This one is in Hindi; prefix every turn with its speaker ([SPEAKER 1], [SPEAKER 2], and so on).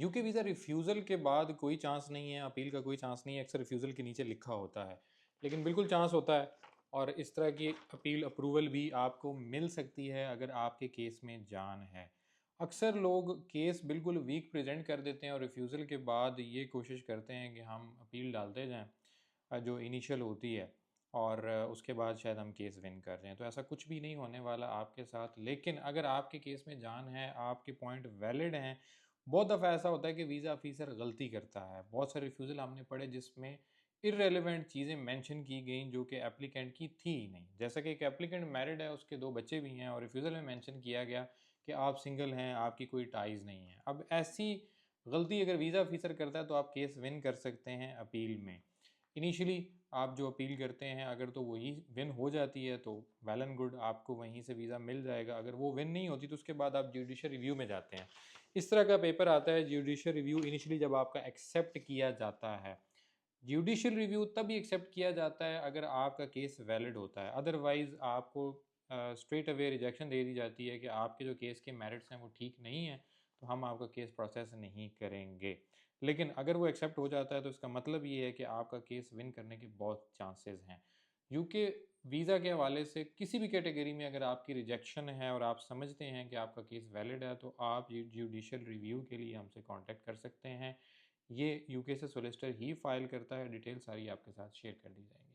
[SPEAKER 1] यूके वीज़ा रिफ्यूज़ल के बाद कोई चांस नहीं है, अपील का कोई चांस नहीं है, अक्सर रिफ्यूज़ल के नीचे लिखा होता है। लेकिन बिल्कुल चांस होता है और इस तरह की अपील अप्रूवल भी आपको मिल सकती है अगर आपके केस में जान है। अक्सर लोग केस बिल्कुल वीक प्रेज़ेंट कर देते हैं और रिफ्यूज़ल के बाद ये कोशिश करते हैं कि हम अपील डालते जाएँ जो इनिशियल होती है और उसके बाद शायद हम केस विन कर जाएँ। तो ऐसा कुछ भी नहीं होने वाला आपके साथ। लेकिन अगर आपके केस में जान है, आपके पॉइंट वैलिड हैं, बहुत दफ़ा ऐसा होता है कि वीज़ा ऑफ़िसर गलती करता है। बहुत सारे रिफ्यूज़ल हमने पढ़े जिसमें इर्रेलेवेंट चीज़ें मेंशन की गईं जो कि एप्लीकेंट की थी ही नहीं। जैसा कि एक एप्लीकेंट मैरिड है, उसके 2 बच्चे भी हैं और रिफ्यूज़ल में मेंशन किया गया कि आप सिंगल हैं, आपकी कोई टाइज़ नहीं है। अब ऐसी गलती अगर वीज़ा ऑफ़िसर करता है तो आप केस विन कर सकते हैं अपील में। इनिशियली आप जो अपील करते हैं अगर तो वही विन हो जाती है तो वेल एंड गुड, आपको वहीं से वीज़ा मिल जाएगा। अगर वो विन नहीं होती तो उसके बाद आप जुडिशियल रिव्यू में जाते हैं। इस तरह का पेपर आता है जुडिशियल रिव्यू इनिशियली जब आपका एक्सेप्ट किया जाता है। जुडिशियल रिव्यू तभी एक्सेप्ट किया जाता है अगर आपका केस वैलिड होता है। अदरवाइज़ आपको स्ट्रेट अवे रिजेक्शन दे दी जाती है कि आपके जो केस के मेरिट्स हैं वो ठीक नहीं है, तो हम आपका केस प्रोसेस नहीं करेंगे। लेकिन अगर वो एक्सेप्ट हो जाता है तो इसका मतलब ये है कि आपका केस विन करने के बहुत चांसेस हैं। यूके वीज़ा के हवाले से किसी भी कैटेगरी में अगर आपकी रिजेक्शन है और आप समझते हैं कि आपका केस वैलिड है तो आप जुडिशियल रिव्यू के लिए हमसे कांटेक्ट कर सकते हैं। ये यूके से सॉलिसिटर ही फाइल करता है, डिटेल सारी आपके साथ शेयर कर दी जाएंगी।